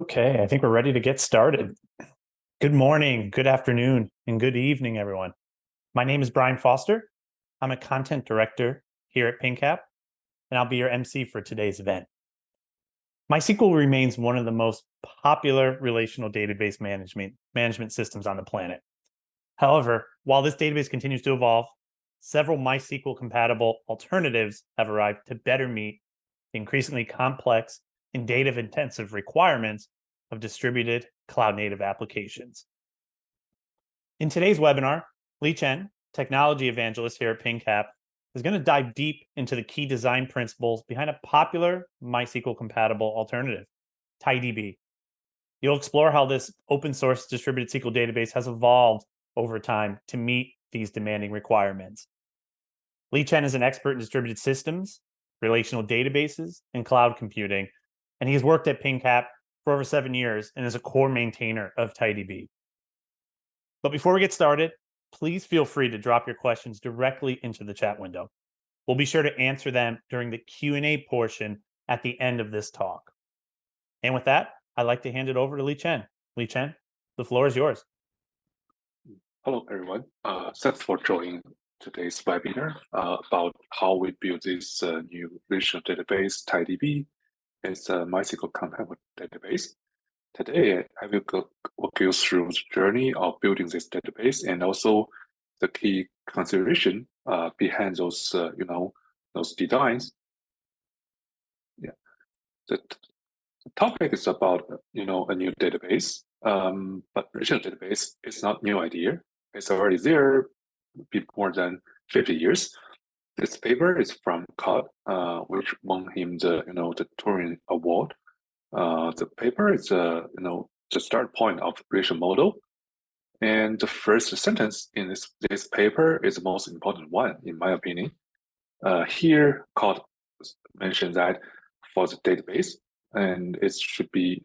Okay, I think we're ready to get started. Good morning, good afternoon, and good evening, everyone. My name is Brian Foster. I'm a content director here at PingCAP, and I'll be your MC for today's event. MySQL remains one of the most popular relational database management systems on the planet. However, while this database continues to evolve, several MySQL-compatible alternatives have arrived to better meet the increasingly complex and data-intensive requirements of distributed cloud-native applications. In today's webinar, Shen, technology evangelist here at PingCAP, is going to dive deep into the key design principles behind a popular MySQL-compatible alternative, TiDB. You'll explore how this open-source distributed SQL database has evolved over time to meet these demanding requirements. Shen is an expert in distributed systems, relational databases, and cloud computing, and he has worked at PingCAP for over 7 years and is a core maintainer of TiDB. But before we get started, please feel free to drop your questions directly into the chat window. We'll be sure to answer them during the Q&A portion at the end of this talk. And with that, I'd like to hand it over to Shen. Shen, the floor is yours. Hello, everyone. Thanks for joining today's webinar about how we build this new relational database, TiDB. It's a MySQL-compatible database. Today, I will walk you through the journey of building this database and also the key consideration behind those, those designs. Yeah, the topic is about, a new database, but relational database is not new idea. It's already there, more than 50 years. This paper is from Codd, which won him the Turing Award. The paper is the start point of relational model, and the first sentence in this paper is the most important one, in my opinion. Here, Codd mentioned that for the database, and it should be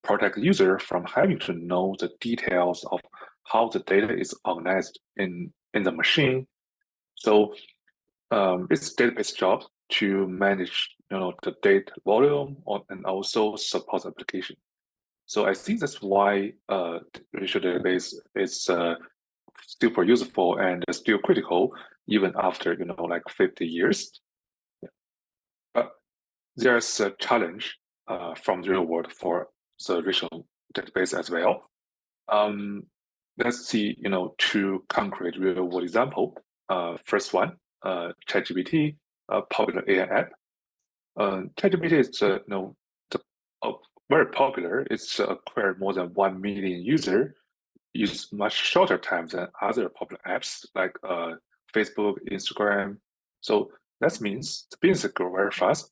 protect user from having to know the details of how the data is organized in the machine. So it's database job to manage the data volume and also support the application. So I think that's why relational database is super useful and still critical even after like 50 years. Yeah. But there's a challenge from the real world for the relational database as well. Let's see, two concrete real world example. First one, ChatGPT, a popular AI app. ChatGPT is very popular. It's acquired more than 1 million users. Use much shorter time than other popular apps like Facebook, Instagram. So that means the business grow very fast,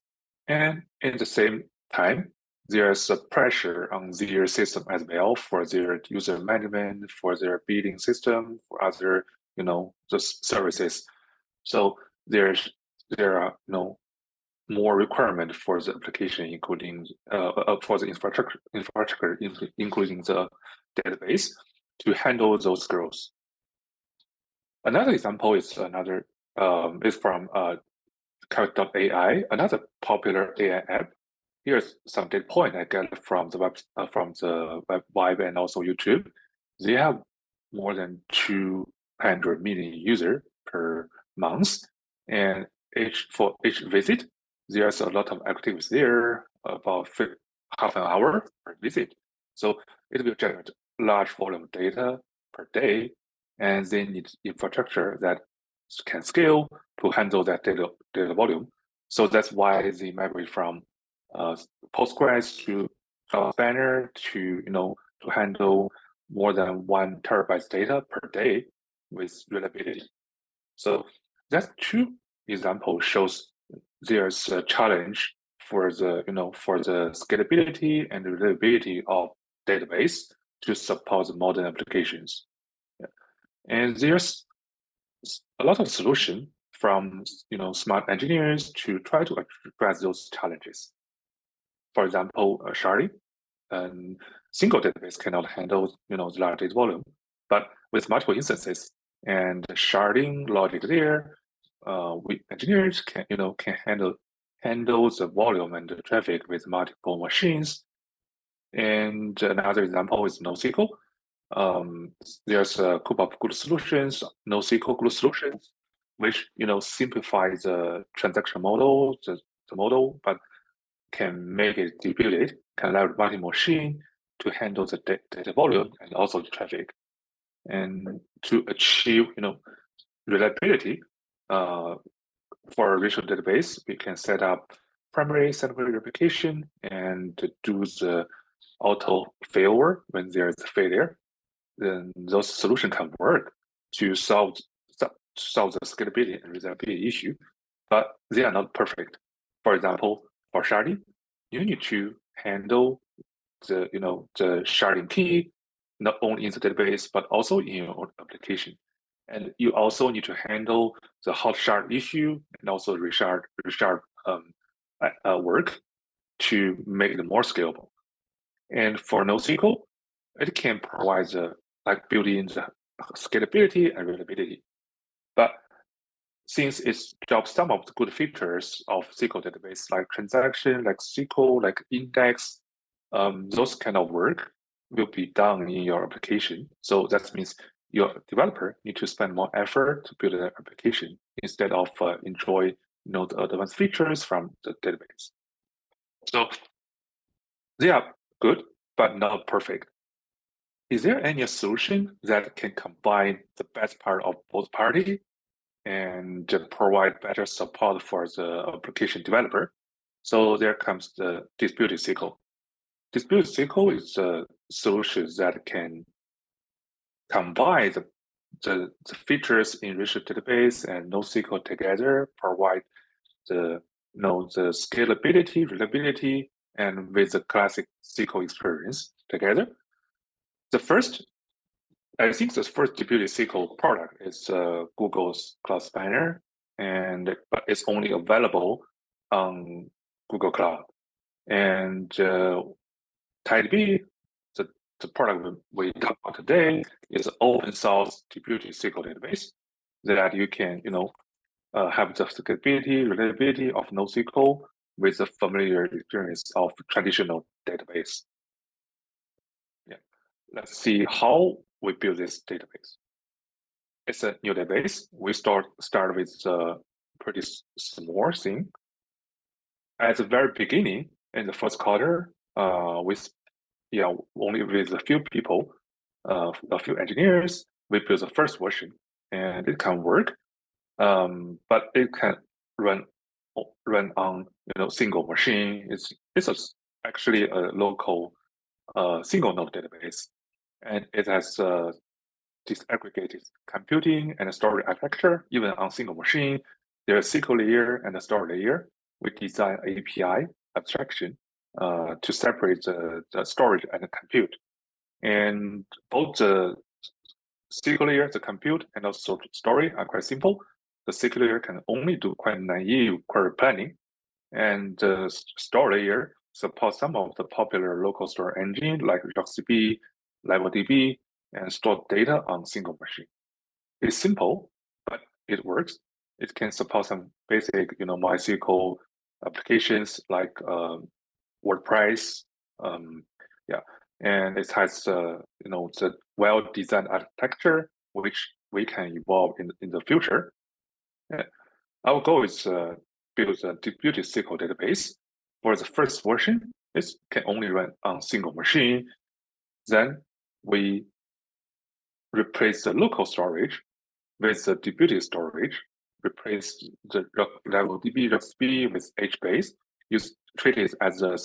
and in the same time, there's a pressure on their system as well for their user management, for their billing system, for other the services. So there are more requirement for the application, including for the infrastructure, including the database to handle those growth. Another example is is from Calc.ai, another popular AI app. Here's some data point I get from the web and also YouTube. They have more than 200 million users per month, and for each visit, there's a lot of activities there, about half an hour per visit. So it will generate large volume of data per day, and they need infrastructure that can scale to handle that data volume. So that's why they migrate from Postgres to Spanner to to handle more than 1 terabyte data per day with reliability. So that two example shows there's a challenge for the for the scalability and the reliability of database to support the modern applications. Yeah. And there's a lot of solution from smart engineers to try to address those challenges. For example, sharding, and single database cannot handle the large data volume, but with multiple instances and sharding logic there, we engineers can handle the volume and the traffic with multiple machines. And another example is NoSQL. There's a group of good solutions, NoSQL good solutions, which simplifies the transaction model, the model, but can make it distributed, can leverage multi machine to handle the data volume and also the traffic. And to achieve reliability, for a relational database, we can set up primary, secondary replication and do the auto failover when there is a failure. Then those solutions can work to solve the scalability and reliability issue, but they are not perfect. For example, for sharding, you need to handle the the sharding key not only in the database but also in your application, and you also need to handle the hot shard issue and also reshard work to make it more scalable. And for NoSQL, it can provide like built-in scalability and reliability. But since it drops some of the good features of SQL database, like transaction, like SQL, like index, those kind of work will be done in your application. So that means your developer need to spend more effort to build an application instead of enjoy the advanced features from the database. So they are good, but not perfect. Is there any solution that can combine the best part of both parties and provide better support for the application developer? So there comes the distributed SQL. Distributed SQL is a solution that can combine the features in relational database and NoSQL together, provide the the scalability, reliability, and with the classic SQL experience together. I think the first distributed SQL product is Google's Cloud Spanner, but it's only available on Google Cloud. And TiDB, the product we talk about today, is an open source distributed SQL database that you can have the scalability, reliability of NoSQL with the familiar experience of traditional database. Yeah, let's see how we build this database. It's a new database. We start with a pretty small thing. At the very beginning, in the first quarter, with only with a few people, a few engineers, we built the first version, and it can work, but it can run on single machine. It's actually a local single node database, and it has disaggregated computing and storage architecture. Even on single machine, there's a SQL layer and a storage layer. We design API abstraction to separate the storage and the compute. And both the SQL layer, the compute, and also storage are quite simple. The SQL layer can only do quite naive query planning, and the storage layer supports some of the popular local storage engine like RDBMS, LevelDB, and store data on single machine. It's simple, but it works. It can support some basic, MySQL applications like WordPress. And it has the well-designed architecture which we can evolve in the future. Our goal is build a distributed SQL database. For the first version, it can only run on single machine. Then we replace the local storage with the distributed storage, replace the LevelDB RDB with HBase, treat it as a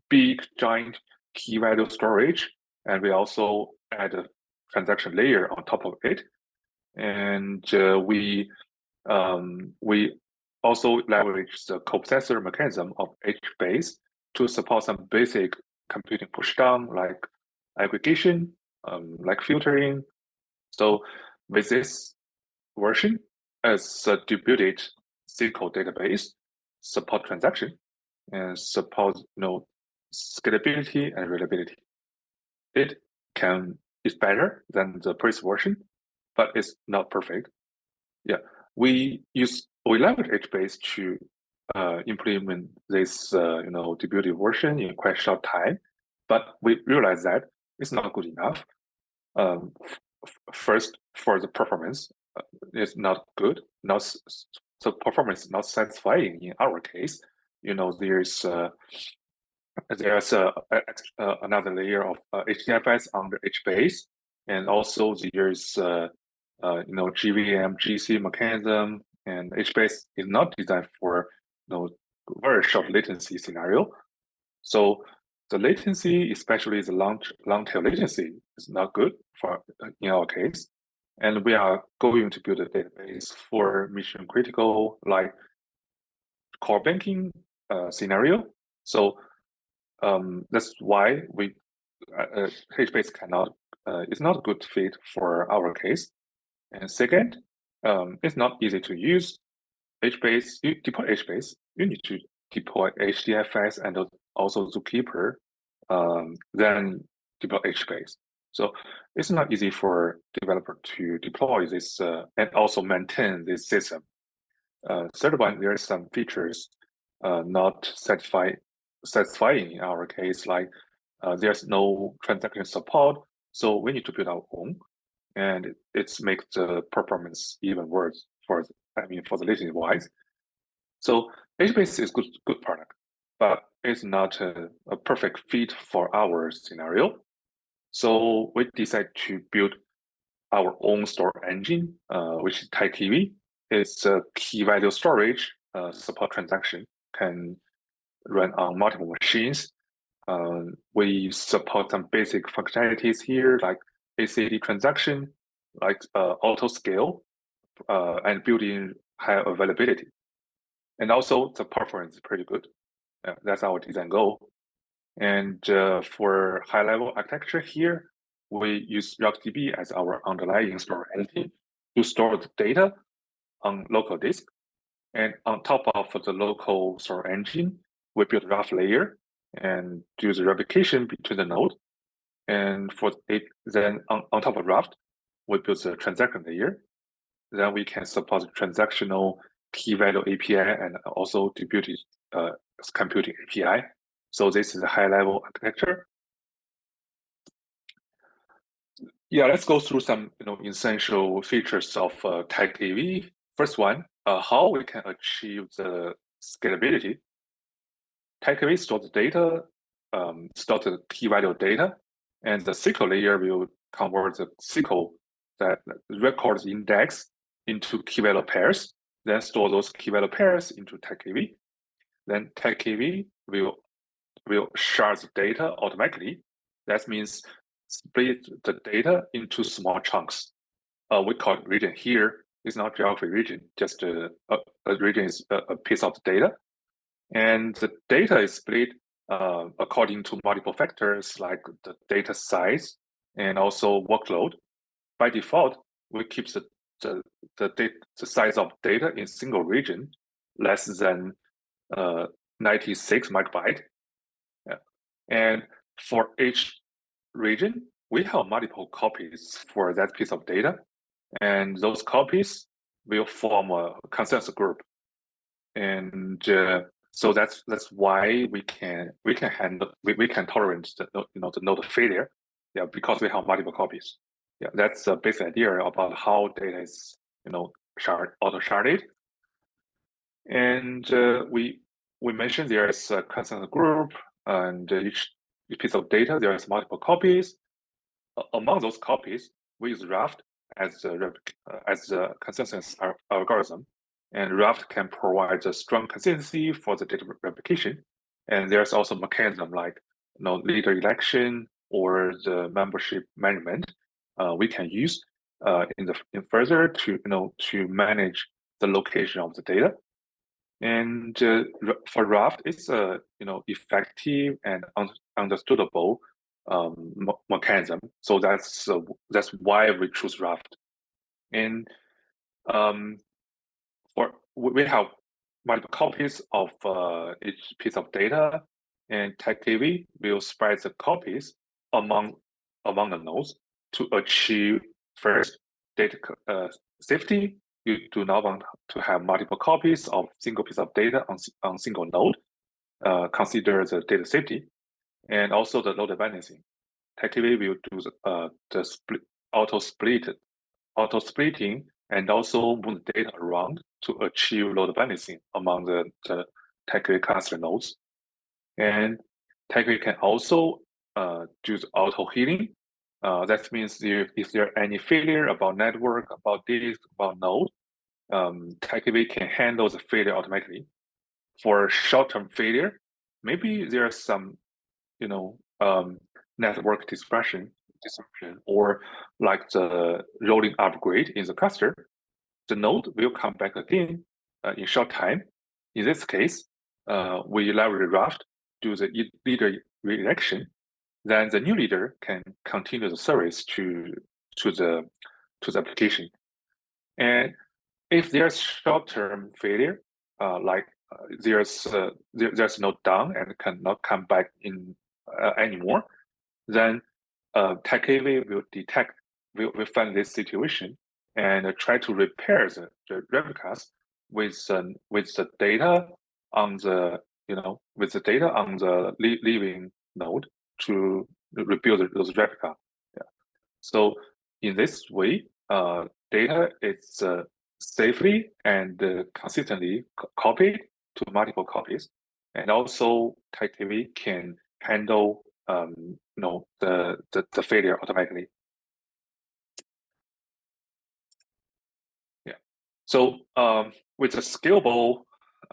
big giant key value storage, and we also add a transaction layer on top of it. And we also leverage the coprocessor mechanism of HBase to support some basic computing pushdown like aggregation, like filtering. So with this version, as a distributed SQL database, support transaction and support scalability and reliability. It's better than the previous version, but it's not perfect. Yeah, we leverage HBase to implement this distributed version in quite short time. But we realize that it's not good enough. First, for the performance, it's not good. The performance not satisfying in our case. There's another layer of HDFS under HBase, and also there's GVM, GC mechanism, and HBase is not designed for very short latency scenario. So the latency, especially the long tail latency, is not good for in our case. And we are going to build a database for mission critical like core banking scenario. So that's why we HBase cannot is not a good fit for our case. And second, it's not easy to use. HBase, you deploy HBase, you need to deploy HDFS and also Zookeeper, then deploy HBase. So it's not easy for developer to deploy this and also maintain this system. Third one, there are some features not satisfying in our case, like there's no transaction support, so we need to build our own, and it makes the performance even worse for the latency wise. So HBase is good product, but it's not a perfect fit for our scenario. So we decided to build our own store engine, which is TiDB. It's a key value storage support transaction, can run on multiple machines. We support some basic functionalities here, like ACD transaction, like auto scale, and built-in high availability. And also the performance is pretty good. That's our design goal. And for high-level architecture here, we use RDB as our underlying store engine to store the data on local disk. And on top of the local store engine, we build Raft layer and do the replication between the node. And for it, then on top of Raft, we build the transaction layer. Then we can support the transactional key value API and also distributed computing API. So this is a high-level architecture. Yeah, let's go through some essential features of TiDB. First one, how we can achieve the scalability. TiDB stores the data, stores the key value data, and the SQL layer will convert the SQL that records index into key value pairs, then store those key value pairs into TiDB. Then TiDB will shard the data automatically. That means split the data into small chunks. We call it region here. It's not geography region, just a region is a piece of the data. And the data is split according to multiple factors like the data size and also workload. By default, we keep the size of data in single region less than 96 megabyte. Yeah. And for each region, we have multiple copies for that piece of data, and those copies will form a consensus group. And so that's why we can tolerate the node failure, yeah, because we have multiple copies. Yeah, that's a basic idea about how data is auto sharded. And we mentioned there is a consensus group, and each piece of data there is multiple copies. Among those copies, we use Raft as the consensus algorithm, and Raft can provide a strong consistency for the data replication. And there's also mechanism like leader election or the membership management we can use in further to manage the location of the data. And for Raft, it's a effective and understandable mechanism. So that's why we choose Raft. And we have multiple copies of each piece of data, and TiDB will spread the copies among the nodes to achieve first data safety. You do not want to have multiple copies of single piece of data on single node. Consider the data safety. and also the load balancing. TiDB will do the auto splitting, and also move the data around to achieve load balancing among the TiDB cluster nodes. And TiDB can also do the auto healing. That means if there are any failure about network, about disk, about node, TiDB can handle the failure automatically. For short-term failure, maybe there are some, network disruption, or like the rolling upgrade in the cluster, the node will come back again in short time. In this case, we leverage Raft, do the leader redirection, then the new leader can continue the service to the application. And if there's short-term failure, like there's no down and cannot come back in anymore, then TiDB will find this situation and try to repair the replicas with the data on the leaving node to rebuild those replica. Yeah. So in this way, data is safely and consistently copied to multiple copies, and also TiDB can handle the failure automatically. Yeah. So with the scalable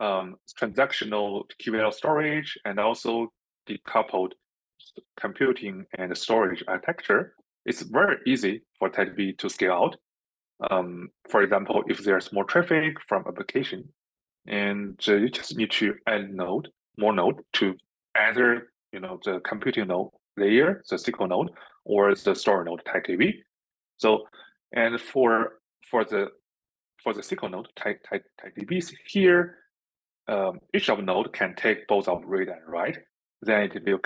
transactional QL storage and also decoupled computing and storage architecture, it's very easy for TiDB to scale out. For example, if there's more traffic from application, and you just need to add more node to either the computing node layer, the SQL node, or the store node TiDB. So, and for the SQL node TiDBs here, each of node can take both of read and write. Then it will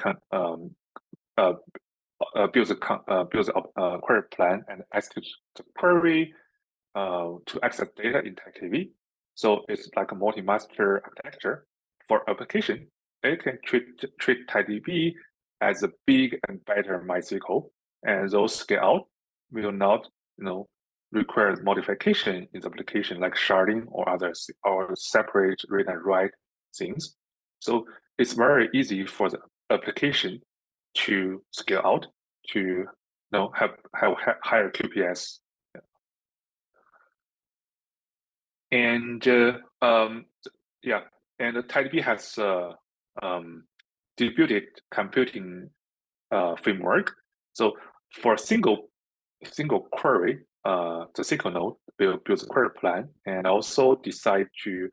build a query plan and execute the query to access data in TiDB. So it's like a multi-master architecture. For application, it can treat TiDB as a big and better MySQL, and those scale out will not require modification in the application like sharding or others or separate read and write things. So it's very easy for the application to scale out to have higher QPS. And and TiDB has distributed computing framework. So for a single query, the SQL node will build a query plan and also decide to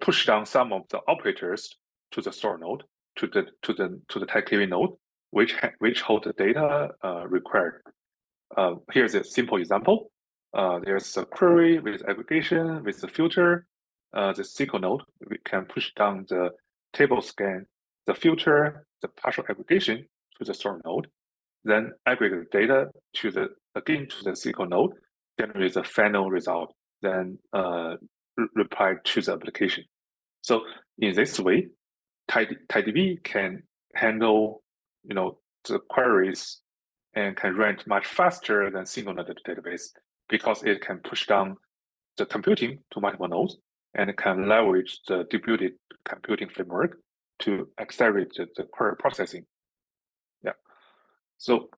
push down some of the operators to the store node, to the TiDB node, which hold the data required. Here's a simple example. There's a query with aggregation with the filter. The SQL node, we can push down the table scan, the filter, the partial aggregation to the store node, then aggregate the data to the SQL node, generate the final result, then reply to the application. So in this way, TiDB can handle the queries and can run much faster than single node database because it can push down the computing to multiple nodes and can leverage the distributed computing framework to accelerate the query processing. Yeah. So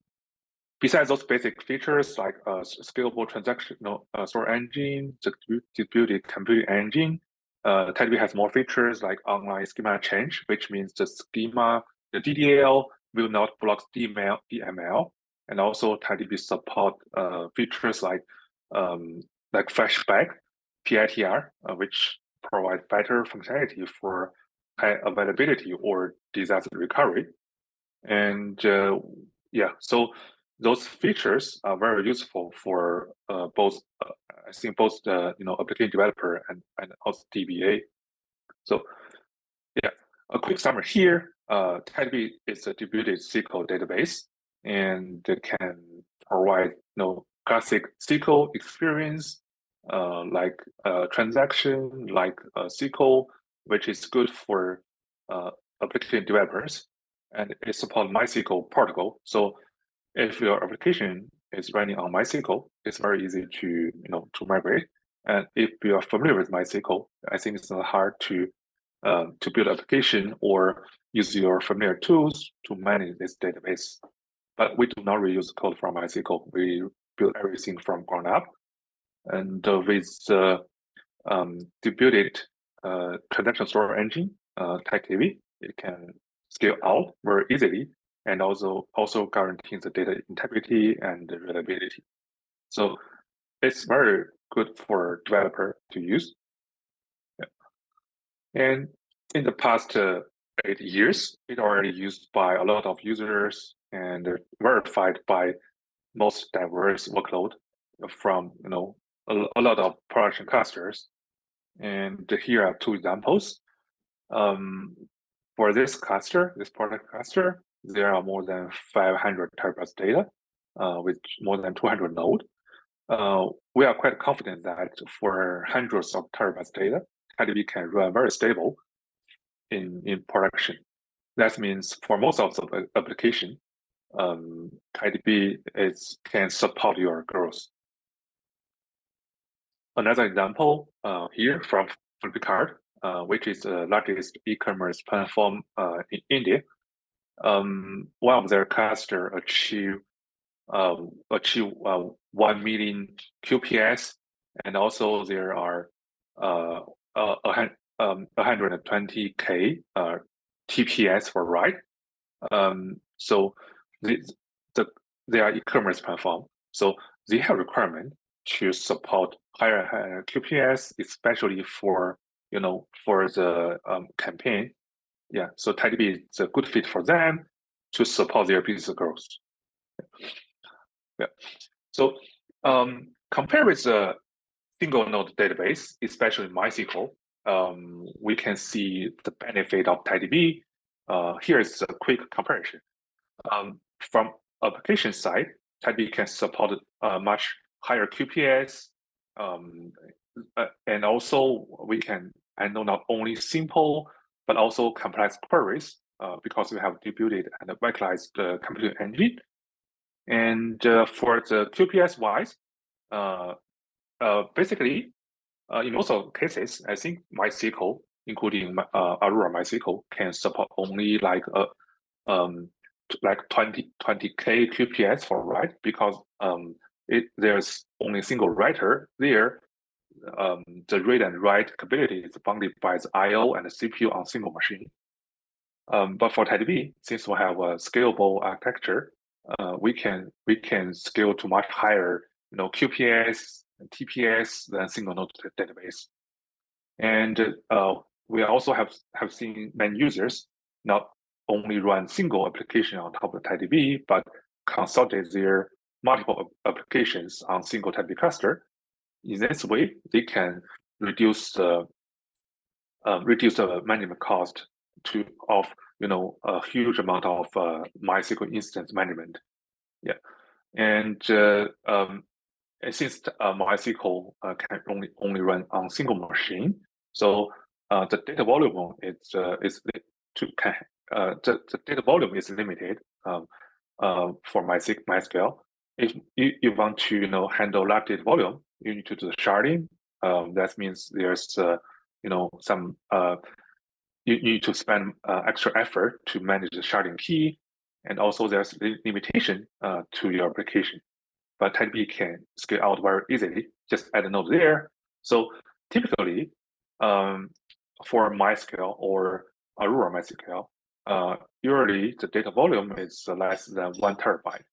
besides those basic features like scalable transactional store engine, the distributed computing engine, TiDB has more features like online schema change, which means the schema, the DDL will not block DML, and also TiDB support features like flashback, PITR, which provide better functionality for high availability or disaster recovery. And so those features are very useful for both the application developer and also DBA. So yeah, a quick summary here. TiDB is a distributed SQL database, and it can provide classic SQL experience like transaction, like SQL, which is good for application developers. and it supports MySQL protocol. So if your application is running on MySQL, it's very easy to migrate. And if you are familiar with MySQL, I think it's not hard to build application or use your familiar tools to manage this database. But we do not reuse code from MySQL. We build everything from ground up, and with distributed transaction store engine, TiDB, it can scale out very easily, and also guarantees the data integrity and reliability. So it's very good for developer to use. Yeah. And in the past 8 years, it already used by a lot of users and verified by most diverse workload from a lot of production clusters. And here are 2 examples. For this cluster, this product cluster, there are more than 500 terabytes data with more than 200 nodes. We are quite confident that for hundreds of terabytes data, TiDB can run very stable in production. That means for most of the application, TiDB can support your growth. Another example here from Flipkart, which is the largest e-commerce platform in India. One of their cluster achieve 1 million QPS, and also there are 120K TPS for write. So they are e-commerce platform, so they have requirement to support higher QPS, especially for the campaign. Yeah, so TiDB is a good fit for them to support their business growth. Yeah. So compared with the single node database, especially MySQL, we can see the benefit of TiDB. Here is a quick comparison. From application side, TiDB can support much higher QPS, and also we can handle not only simple but also complex queries because we have distributed and virtualized computing engine. And for the QPS wise, basically, in most of cases, I think MySQL, including Aurora MySQL, can support only like 20K QPS for write, because there's only a single writer there. The read and write capability is bounded by the I/O and the CPU on single machine. But for TiDB, since we have a scalable architecture, we can scale to much higher, QPS and TPS than single node database. And we also have seen many users not only run single application on top of TiDB, but consolidate their multiple applications on single TiDB cluster. In this way, they can reduce the management cost of a huge amount of MySQL instance management. Yeah, and since MySQL can only run on single machine, so the data volume the data volume is limited for MySQL. If you want to handle large data volume, you need to do the sharding. That means there's some you need to spend extra effort to manage the sharding key, and also there's limitation to your application. But TiDB can scale out very easily. Just add a node there. So typically, for MySQL or Aurora MySQL, usually the data volume is less than 1 terabyte.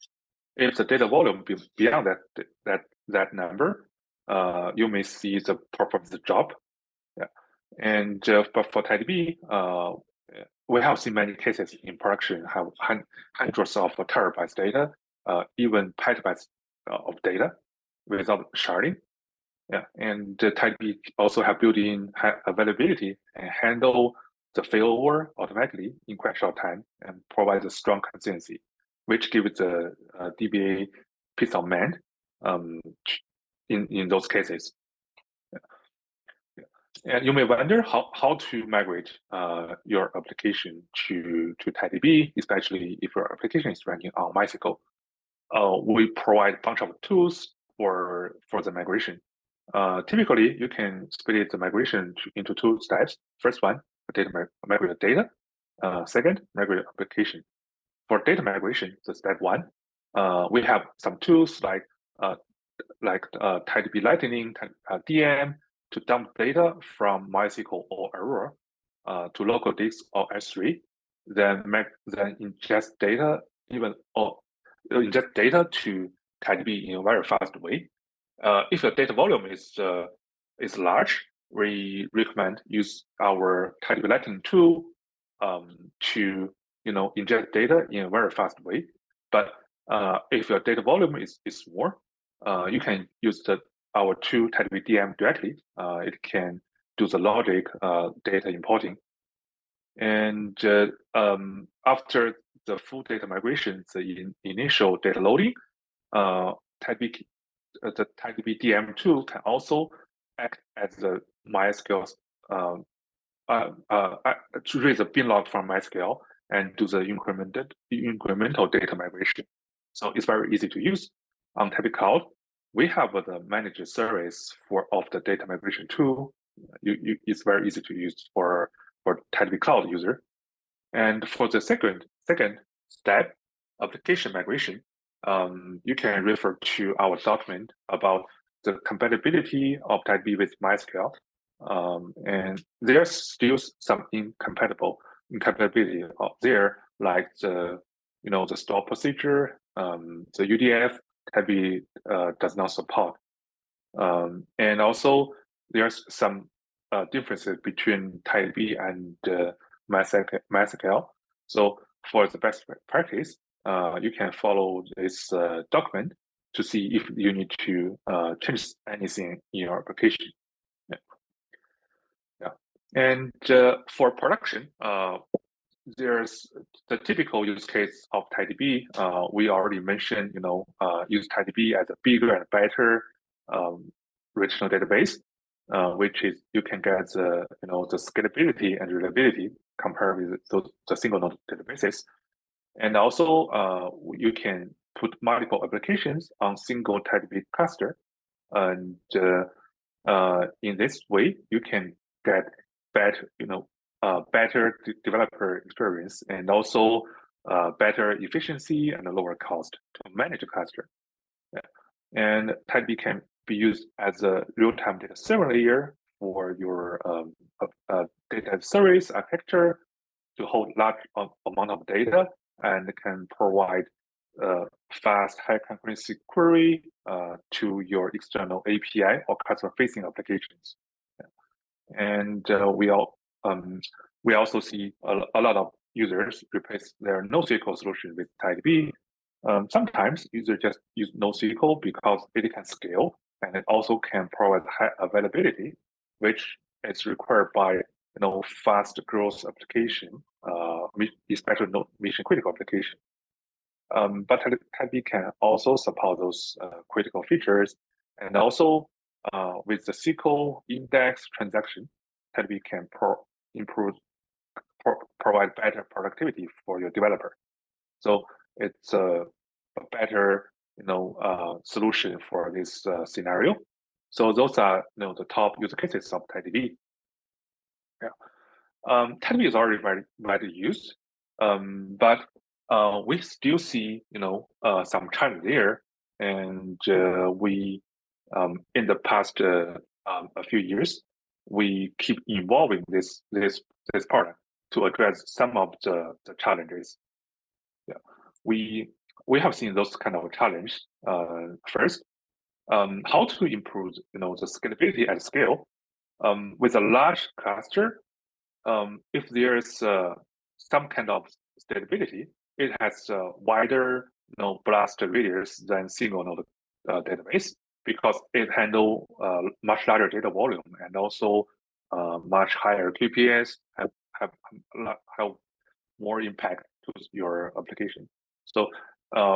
If the data volume beyond that number, you may see the performance drop. Yeah, and but for TiDB, we have seen many cases in production have hundreds of terabytes data, even petabytes of data without sharding. Yeah, and TiDB also have built-in availability and handle the failover automatically in quite short time and provides a strong consistency, which gives the DBA peace of mind in those cases. Yeah. And you may wonder how to migrate your application to TiDB, especially if your application is running on MySQL. We provide a bunch of tools for the migration. Typically, you can split the migration into two steps. First one, migrate the data. Second, migrate the application. For data migration, the step one, we have some tools like TiDB Lightning, DM, to dump data from MySQL or Aurora to local disk or S3, then ingest data ingest data to TiDB in a very fast way. If the data volume is large, we recommend use our TiDB Lightning tool to ingest data in a very fast way. But if your data volume is small, you can use our tool TiDB DM directly. It can do the logic data importing. And after the full data migration, the initial data loading, the TiDB DM tool can also act as the MySQL to read the bin log from MySQL and do the incremental data migration. So it's very easy to use. On TiDB Cloud, we have the managed service of the data migration tool. It's very easy to use for TiDB Cloud user. And for the second step, application migration, you can refer to our document about the compatibility of TiDB with MySQL. And there's still some incompatibility out there, like the store procedure, the UDF TiDB does not support. And also there's some differences between TiDB and MySQL. So for the best practice, you can follow this document to see if you need to change anything in your application. Yeah. And for production, there's the typical use case of TiDB. We already mentioned, use TiDB as a bigger and better relational database, which is you can get the scalability and reliability compared with the single node databases. And also, you can put multiple applications on single TiDB cluster, and in this way, you can get better, better developer experience and also better efficiency and a lower cost to manage a cluster. Yeah. And TiDB can be used as a real-time data server layer for your data service architecture to hold large amount of data and can provide fast, high concurrency query to your external API or customer-facing applications. Yeah. And we also see a lot of users replace their NoSQL solution with TiDB. Sometimes users just use NoSQL because it can scale and it also can provide high availability, which is required by fast growth application, especially mission critical application. But TiDB can also support those critical features, and also with the SQL index transaction, TiDB can provide better productivity for your developer. So it's a better solution for this scenario. So those are the top use cases of TiDB. Yeah. TiDB is already very widely used, but we still see some challenge there, and we in the past a few years we keep evolving this product to address some of the challenges. Yeah, we have seen those kind of challenges. First, how to improve the scalability at scale with a large cluster. If there's some kind of stability, it has a wider blast radius than single node database because it handle much larger data volume and also much higher QPS, have more impact to your application. So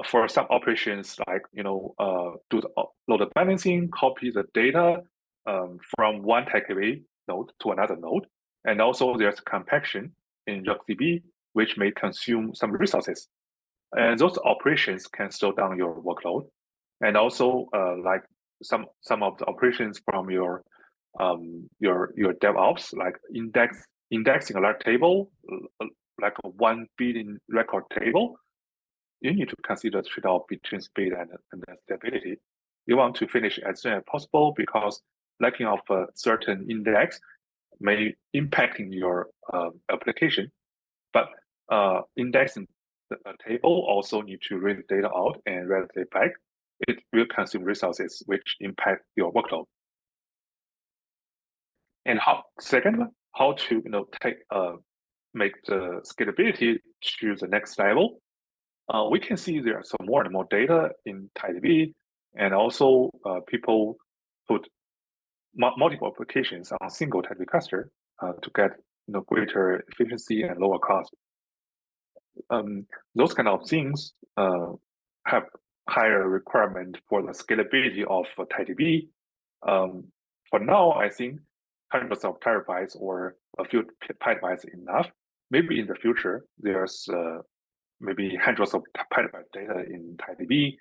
for some operations like do the load balancing, copy the data from one TiDB node to another node. And also there's compaction in RDB, which may consume some resources. And those operations can slow down your workload. And also like some of the operations from your DevOps, like indexing a large table, like a 1 billion record table, you need to consider the trade-off between speed and stability. You want to finish as soon as possible because lacking of a certain index may impacting your application. But indexing the table also need to read the data out and read it back. It will consume resources which impact your workload. And second, how to make the scalability to the next level. We can see there are some more and more data in TiDB, and also people put multiple applications on single TiDB cluster to get greater efficiency and lower cost. Those kind of things have higher requirement for the scalability of TiDB. For now, I think hundreds of terabytes or a few petabytes enough. Maybe in the future, there's maybe hundreds of petabyte data in TiDB.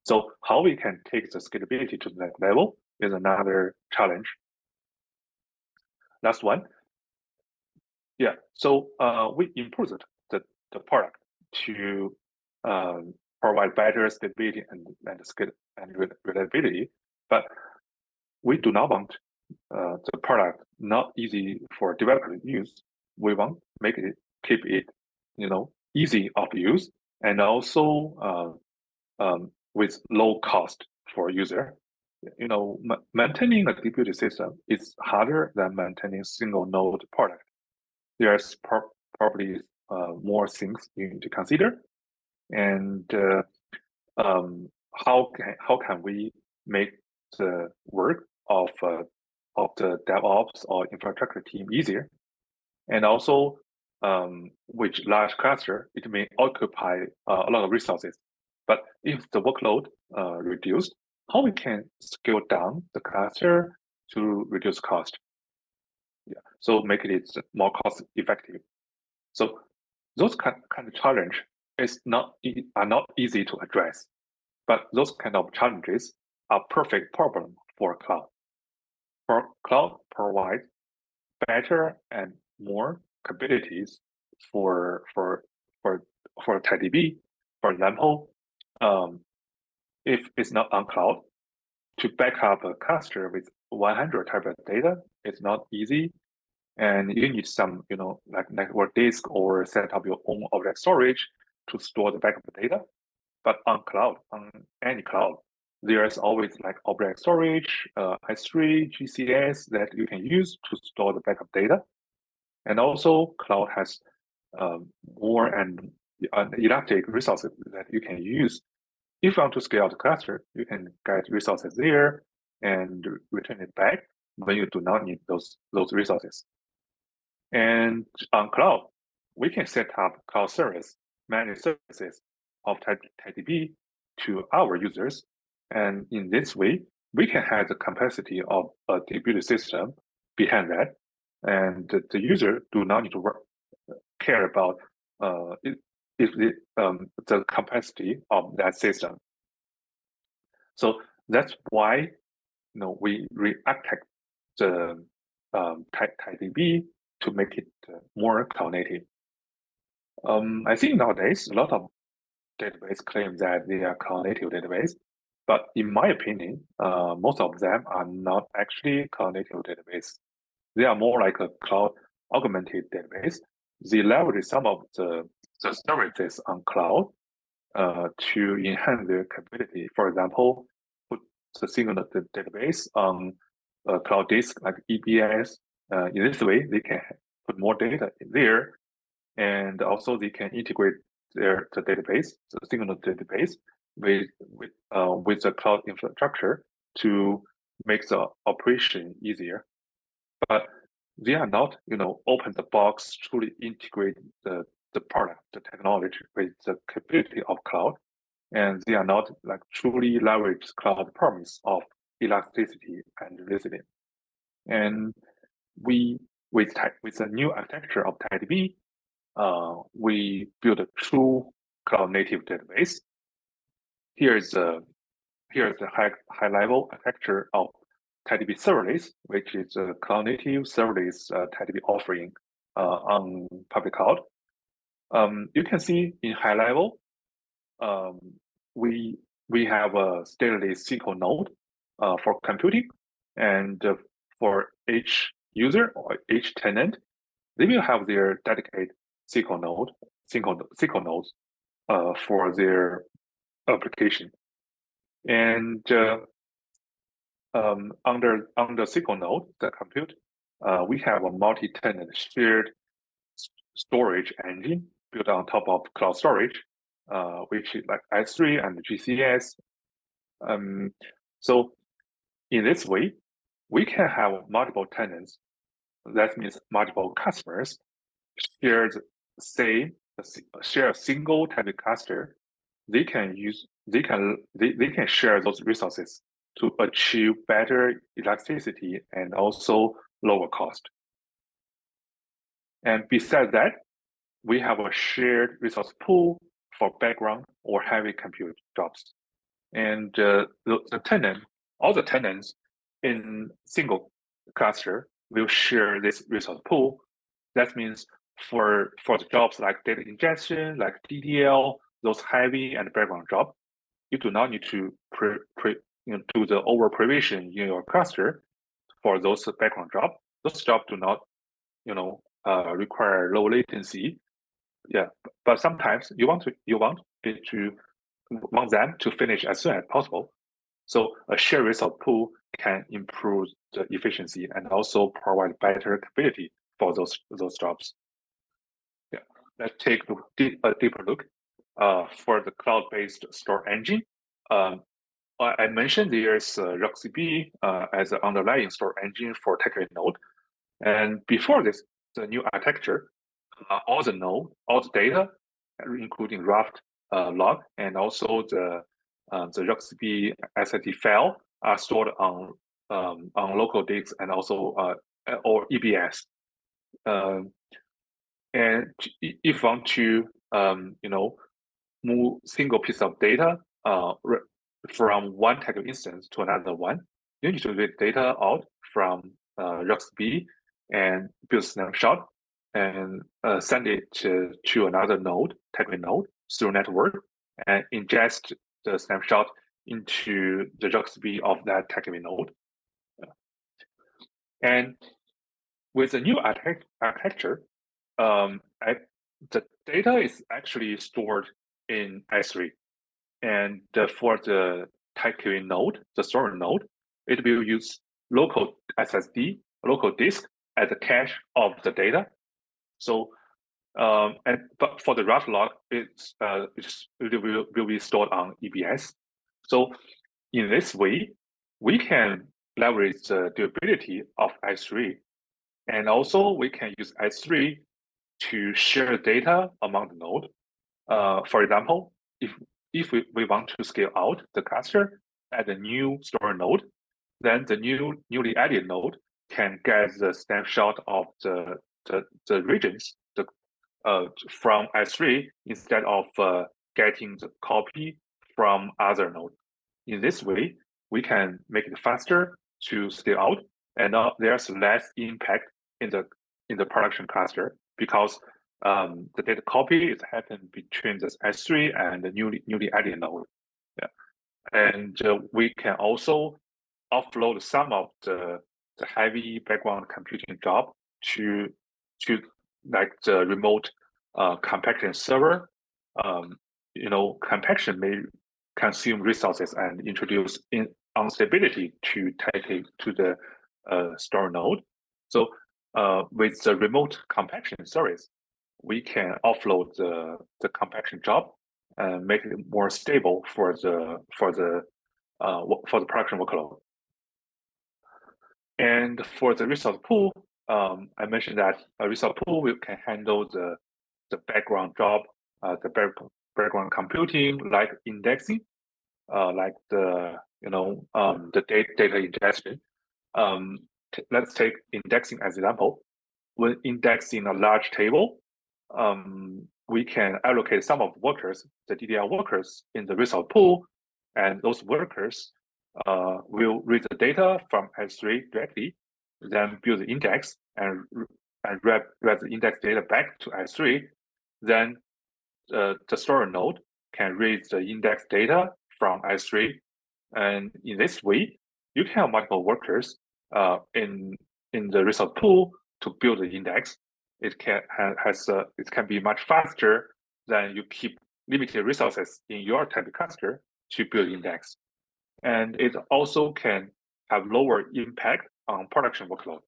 So how we can take the scalability to the next level is another challenge. Last one. Yeah, so we improved the product to provide better stability and reliability, but we do not want the product not easy for developer to use. We want make it keep it easy of use and also with low cost for user. Maintaining a distributed system is harder than maintaining single node product. There's probably more things you need to consider, and how can we make the work of the DevOps or infrastructure team easier, and also which large cluster it may occupy a lot of resources, but if the workload reduced, how we can scale down the cluster to reduce cost. Yeah, so make it more cost effective. So those kind of challenge are not easy to address, but those kind of challenges are perfect problem for cloud. For cloud provide better and more capabilities for TiDB. For example, if it's not on cloud, to back up a cluster with 100 terabyte data, it's not easy. And you need some, like network disk or set up your own object storage to store the backup data. But on cloud, on any cloud, there's always like object storage, S3, GCS that you can use to store the backup data. And also cloud has more and elastic resources that you can use. If you want to scale the cluster, you can get resources there and return it back when you do not need those resources. And on cloud, we can set up cloud service, managed services of TiDB to our users. And in this way, we can have the capacity of a distributed system behind that. And the user do not need to care about the capacity of that system. So that's why we re-architect the TiDB to make it more cloud native. I think nowadays a lot of database claim that they are cloud native database, but in my opinion, most of them are not actually cloud native database. They are more like a cloud augmented database. They leverage some of the services on cloud to enhance their capability. For example, put the single database on a cloud disk like EBS. In this way, they can put more data in there, and also they can integrate the database, the single database, with the cloud infrastructure to make the operation easier. But they are not, open the box, truly integrate the product, the technology with the capability of cloud, and they are not like truly leverage cloud promise of elasticity and resilience. And with the new architecture of TiDB, we build a true cloud-native database. Here's the high-level architecture of TiDB serverless, which is a cloud-native serverless TiDB offering on public cloud. You can see in high level, we have a stateless SQL node for computing, and for each user or each tenant, they will have their dedicated SQL nodes for their application. And under SQL node, the compute, we have a multi-tenant shared storage engine built on top of cloud storage, which is like S3 and GCS. So in this way, we can have multiple tenants. That means multiple customers share a single TiDB cluster. They can share those resources to achieve better elasticity and also lower cost. And besides that, we have a shared resource pool for background or heavy compute jobs. And all the tenants in single cluster will share this resource pool. That means for the jobs like data ingestion, like DDL, those heavy and background jobs, you do not need to do the over provision in your cluster for those background jobs. Those jobs do not, require low latency. Yeah, but sometimes you want them to finish as soon as possible. So a shared resource pool can improve the efficiency and also provide better capability for those jobs. Yeah, let's take a deeper look for the cloud-based store engine. I mentioned there's RDBMS as an underlying store engine for TiDB node, and before this, the new architecture, all the data, including raft log, and also the RDBMS SID file are stored on local disks and also or EBS. And if you want to move single piece of data from one TiDB instance to another one, you need to read data out from RDBMS and build snapshot and send it to another node, TiDB node, through network, and ingest the snapshot into the RDBMS of that TiDB node. And with the new architecture, the data is actually stored in S3. And for the TiDB node, the storage node, it will use local SSD, local disk as a cache of the data. So, but for the raft log, it will be stored on EBS. So, in this way, we can leverage the durability of S3, and also we can use S3 to share data among the node. For example, if we want to scale out the cluster at a new store node, then the newly added node can get the snapshot of the regions from S3 instead of getting the copy from other node. In this way, we can make it faster to scale out, and there's less impact in the production cluster because the data copy is happening between the S3 and the newly added node. Yeah, and we can also offload some of the heavy background computing job to like the remote compaction server. Compaction may consume resources and introduce instability to the store node. So with the remote compaction service, we can offload the compaction job and make it more stable for the production workload. And for the resource pool, I mentioned that a resource pool can handle the background job, the background computing, like indexing, like the data ingestion. let's take indexing as example. When indexing a large table, we can allocate some of the workers, the DDL workers, in the result pool, and those workers will read the data from S3 directly, then build the index and read the index data back to S3. Then the store node can read the index data from S3, and in this way, you can have multiple workers in the result pool to build the index. It can be much faster than you keep limited resources in your TiDB cluster to build index, and it also can have lower impact on production workload.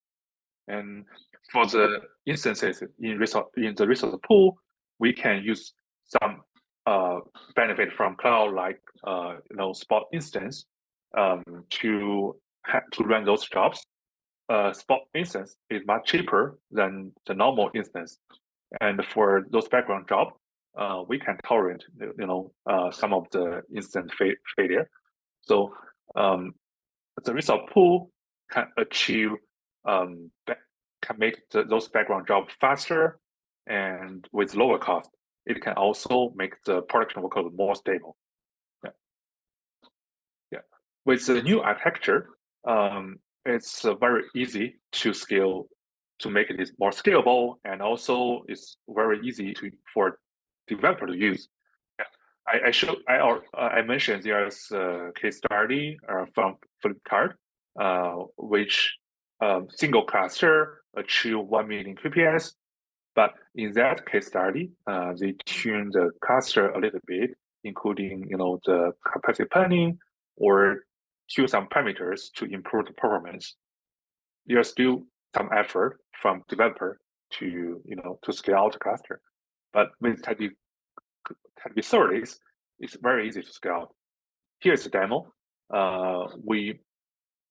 And for the instances in the resource pool, we can use some benefit from cloud, like spot instance, to run those jobs. Spot instance is much cheaper than the normal instance, and for those background job, we can tolerate some of the instant failure. So the result pool can achieve can make those background jobs faster and with lower cost. It can also make the production workload more stable. Yeah. With the new architecture, it's very easy to scale, to make it more scalable, and also it's very easy for developer to use. I mentioned there's a case study from Flipkart, which single cluster achieve 1 million QPS, but in that case study, they tuned the cluster a little bit, including the capacity planning or tune some parameters to improve the performance. There's still some effort from developer to scale out the cluster, but with TiDB service, it's very easy to scale. Here's a demo.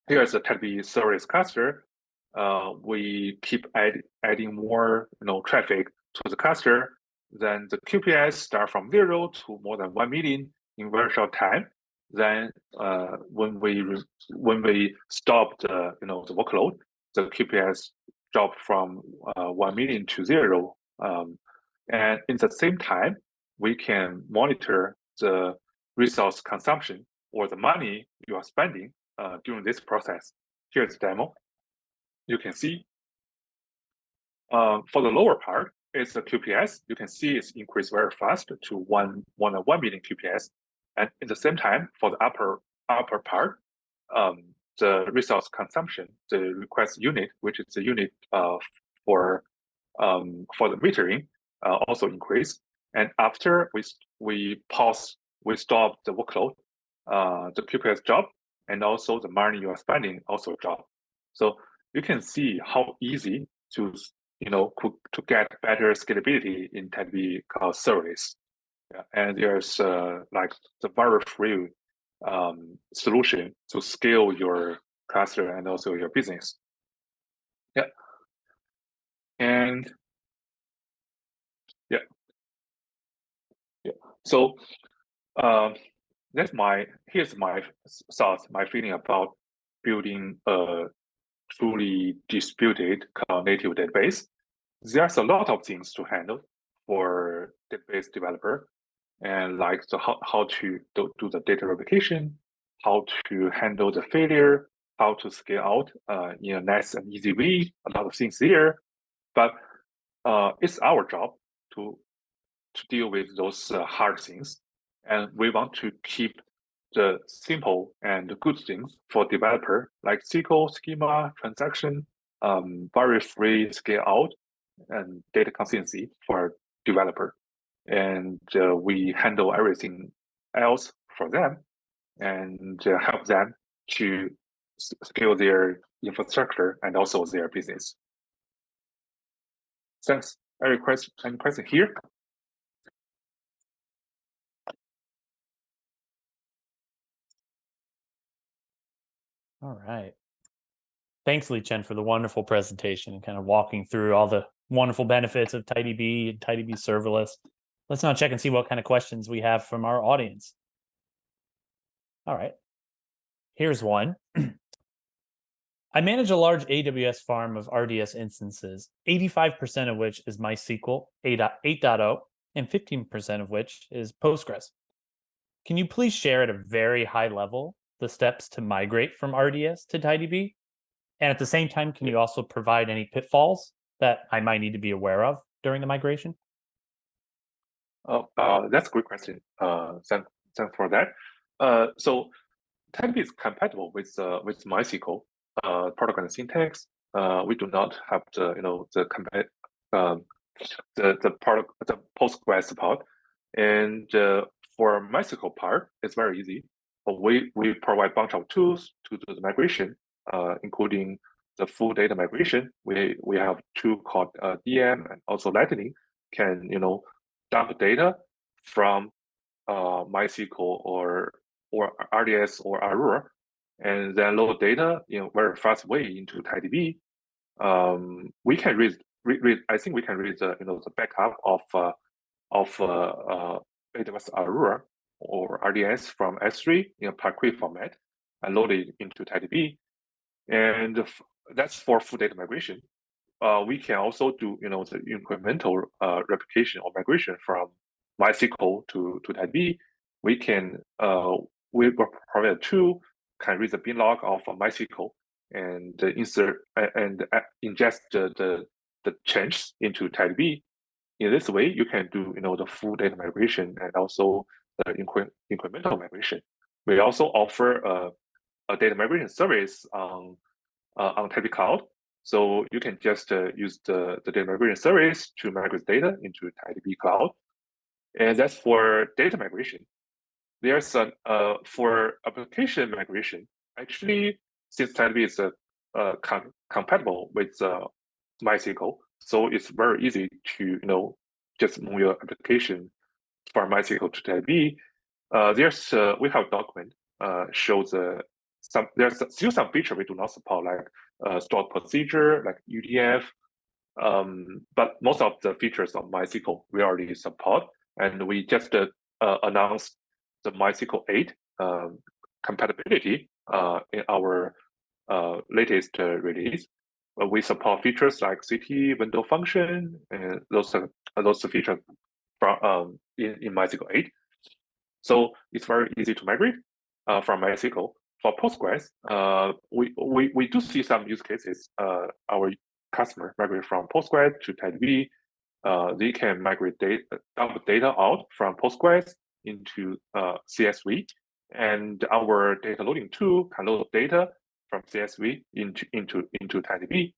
Here's a TiDB service cluster. We keep adding more traffic to the cluster. Then the QPS start from 0 to more than 1 million in very short time. Then when we stop the the workload, the QPS drop from 1 million to 0. And in the same time, we can monitor the resource consumption or the money you are spending during this process. Here's the demo. You can see for the lower part, it's the QPS. You can see it's increased very fast to 1 million QPS. And at the same time, for the upper part, the resource consumption, the request unit, which is the unit for the metering, also increased. And after we stop the workload, the QPS drop, and also the money you are spending also drop. So you can see how easy to get better scalability in TiDB cloud service. Yeah, and there's like the very free solution to scale your cluster and also your business. Yeah, and yeah. So here's my thoughts, my feeling about building a truly distributed cloud native database. There's a lot of things to handle for database developer, and like how to do the data replication, how to handle the failure, how to scale out in a nice and easy way. A lot of things there, but it's our job to deal with those hard things, and we want to keep the simple and good things for developer, like SQL, schema, transaction, very free scale out, and data consistency for developer. And we handle everything else for them and help them to scale their infrastructure and also their business. Thanks. Any question here? All right. Thanks, Chen, for the wonderful presentation and kind of walking through all the wonderful benefits of TiDB and TiDB serverless. Let's now check and see what kind of questions we have from our audience. All right. Here's one. I manage a large AWS farm of RDS instances, 85% of which is MySQL 8.0 and 15% of which is Postgres. Can you please share at a very high level the steps to migrate from RDS to TiDB? And at the same time, can you also provide any pitfalls that I might need to be aware of during the migration? That's a great question. Thanks for that. So TiDB is compatible with MySQL protocol and syntax. We do not have um, the Postgres support, and for MySQL part, it's very easy. But we provide a bunch of tools to do the migration, including the full data migration. We have a tool called DM and also Lightning can dump data from MySQL or RDS or Aurora, and then load data in a very fast way into TiDB. We can read. I think we can read the backup of AWS Aurora or RDS from S3 in a Parquet format and load it into TiDB, and that's for full data migration. We can also do the incremental replication or migration from MySQL to TiDB. We can we will provide a tool can read the bin log of MySQL and insert and ingest the changes into TiDB. In this way, you can do the full data migration and also the incremental migration. We also offer a data migration service on TiDB Cloud. So you can just use the data migration service to migrate data into TiDB Cloud. And that's for data migration. There's for application migration, actually, since TiDB is compatible with MySQL, so it's very easy to just move your application from MySQL to TiDB. We have a document shows there's still some feature we do not support, like stored procedure, like UDF. But most of the features of MySQL we already support, and we just announced the MySQL 8 compatibility in our latest release. We support features like CT window function and those features from in MySQL 8. So it's very easy to migrate from MySQL. For Postgres, we do see some use cases. Our customer migrate from Postgres to TiDB. They can migrate dump data out from Postgres into CSV, and our data loading tool can load data from CSV into TiDB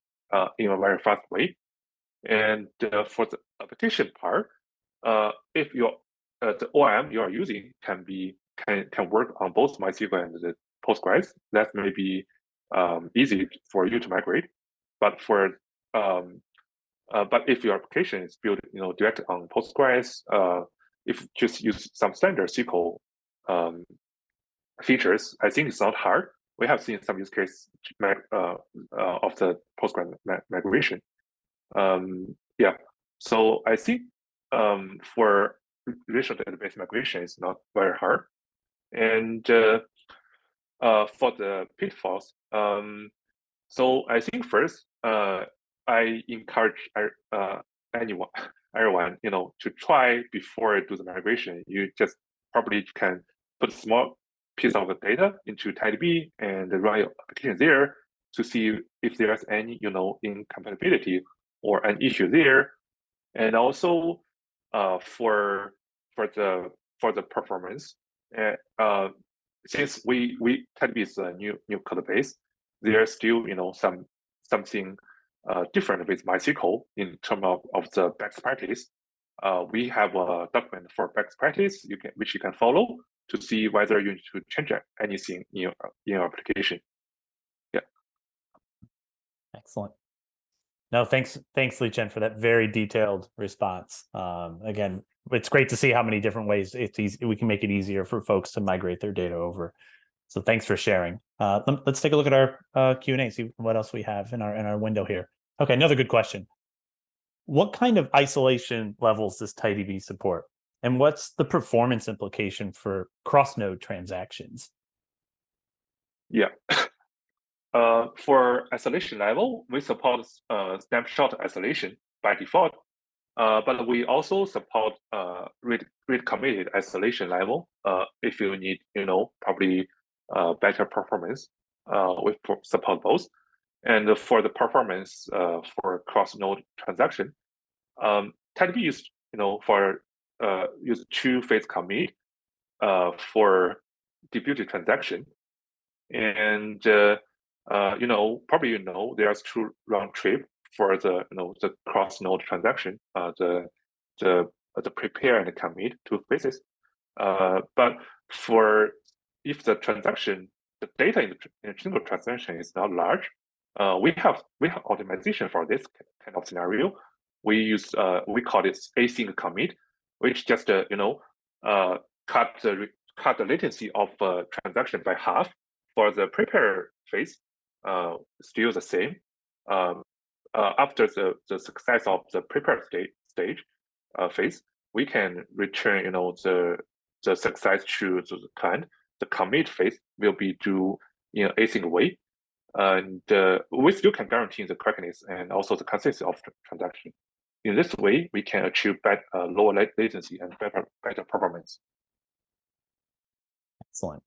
in a very fast way. And for the application part, if the OM you are using can work on both MySQL and the Postgres, that may be easy for you to migrate. But if your application is built direct on Postgres, if you just use some standard SQL features, I think it's not hard. We have seen some use case of the Postgres migration. Yeah, so I think for relational database migration is not very hard. And for the pitfalls, so I think first, I encourage everyone, to try before you do the migration. You just probably can put a small piece of the data into TiDB and run your application there to see if there's any, incompatibility or an issue there. And also for the performance, since TiDB is a new code base, there's still something different with MySQL in terms of the best practice. We have a document for best practice which you can follow to see whether you need to change anything in your application. Yeah. Excellent. No, thanks, Li Chen, for that very detailed response. Again, it's great to see how many different ways we can make it easier for folks to migrate their data over. So thanks for sharing. Let's take a look at our Q&A, see what else we have in our window here. Okay, another good question. What kind of isolation levels does TiDB support? And what's the performance implication for cross-node transactions? Yeah. For isolation level, we support snapshot isolation by default, but we also support read committed isolation level if you need, probably better performance. We support both. And for the performance for cross-node transaction, TiDB use use two-phase commit for distributed transaction, and probably there's two round trip for the cross-node transaction, the prepare and commit two phases. But for if the transaction, the data in a single transaction is not large, we have optimization for this kind of scenario. We call it async commit, which just cut the latency of transaction by half. For the prepare phase, still the same. After the success of the prepare stage phase, we can return the success to the client. The commit phase will be due in async way, and we still can guarantee the correctness and also the consistency of the transaction. In this way, we can achieve lower latency and better performance. Excellent.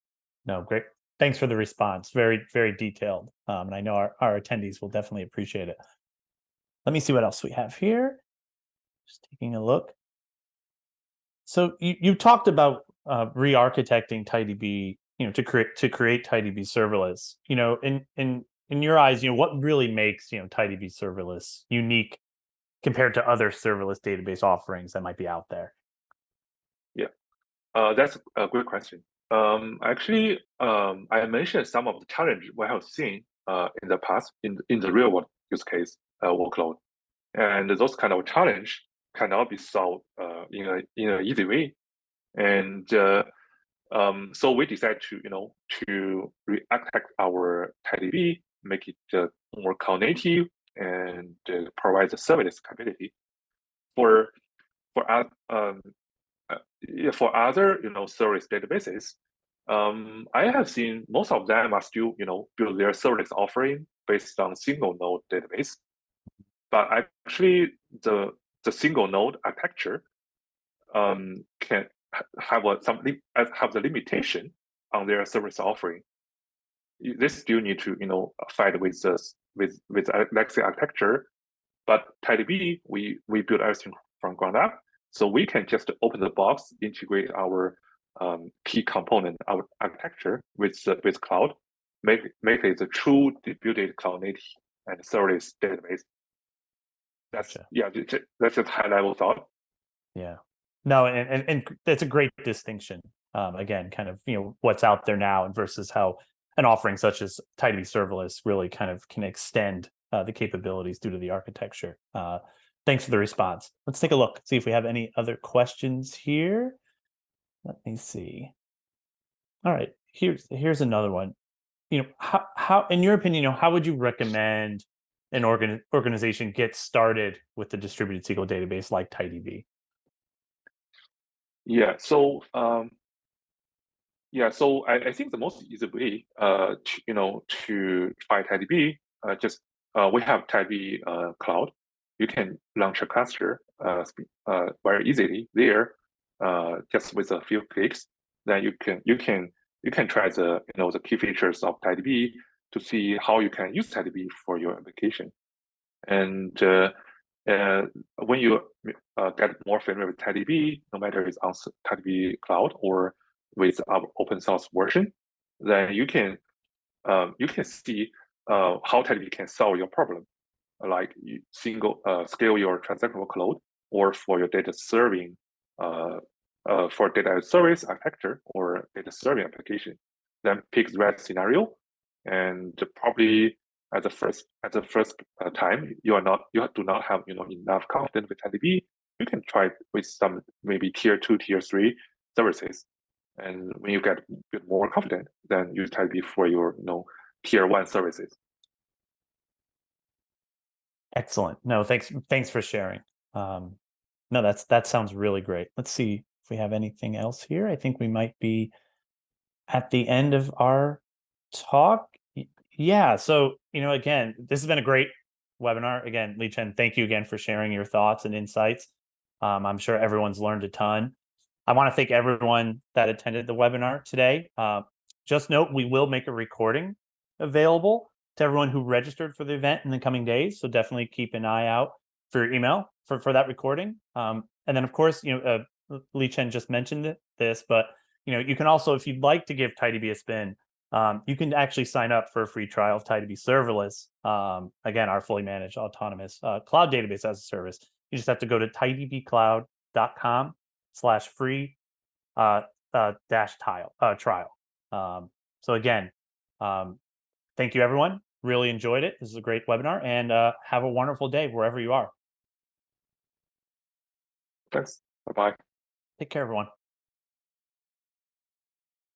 No, great. Thanks for the response. Very, very detailed. And I know our attendees will definitely appreciate it. Let me see what else we have here. Just taking a look. So you talked about re-architecting TiDB, to create TiDB serverless. In your eyes, what really makes TiDB serverless unique compared to other serverless database offerings that might be out there? Yeah, that's a good question. Actually, I mentioned some of the challenges we have seen in the past in the real world use case workload, and those kind of challenge cannot be solved in an easy way. And so we decided to re-architect our TiDB, make it more cloud native, and provide the serverless capability for other service databases. I have seen most of them are still build their service offering based on single node database, but actually the single node architecture can have the limitation on their service offering. They still need to fight with legacy architecture, but TiDB we build everything from ground up. So we can just open the box, integrate our key component, our architecture with cloud, make it a true distributed cloud native and serverless database. That's a high level thought. Yeah, no, and that's a great distinction. Again, kind of what's out there now and versus how an offering such as TiDB serverless really kind of can extend the capabilities due to the architecture. Thanks for the response. Let's take a look, see if we have any other questions here. Let me see. All right, here's another one. How in your opinion, how would you recommend an organization get started with the distributed SQL database like TiDB? Yeah, so I think the most easy way to try TiDB, we have TiDB cloud. You can launch a cluster very easily there, just with a few clicks. Then you can try the key features of TiDB to see how you can use TiDB for your application. And when you get more familiar with TiDB, no matter it's on TiDB cloud or with our open source version, then you can see how TiDB can solve your problem, like you scale your transaction workload, or for your data serving, for data service architecture or data serving application. Then pick the right scenario, and probably at the first time you do not have enough confidence with TiDB. You can try with some maybe tier 2, tier 3 services, and when you get more confident, then use TiDB for your tier 1 services. Excellent. No, thanks for sharing. No, that sounds really great. Let's see if we have anything else here. I think we might be at the end of our talk. Yeah, so again, this has been a great webinar. Again, Lee Chen, thank you again for sharing your thoughts and insights. I'm sure everyone's learned a ton. I want to thank everyone that attended the webinar today. Just note, we will make a recording available to everyone who registered for the event in the coming days. So definitely keep an eye out for your email for that recording. And then, of course, Lee Chen just mentioned this, but you can also, if you'd like to give TiDB a spin, you can actually sign up for a free trial of TiDB serverless. Again, our fully managed autonomous cloud database as a service. You just have to go to tidbcloud.com/free dash trial. So again, thank you, everyone. Really enjoyed it. This is a great webinar, and have a wonderful day wherever you are. Thanks. Bye bye. Take care, everyone.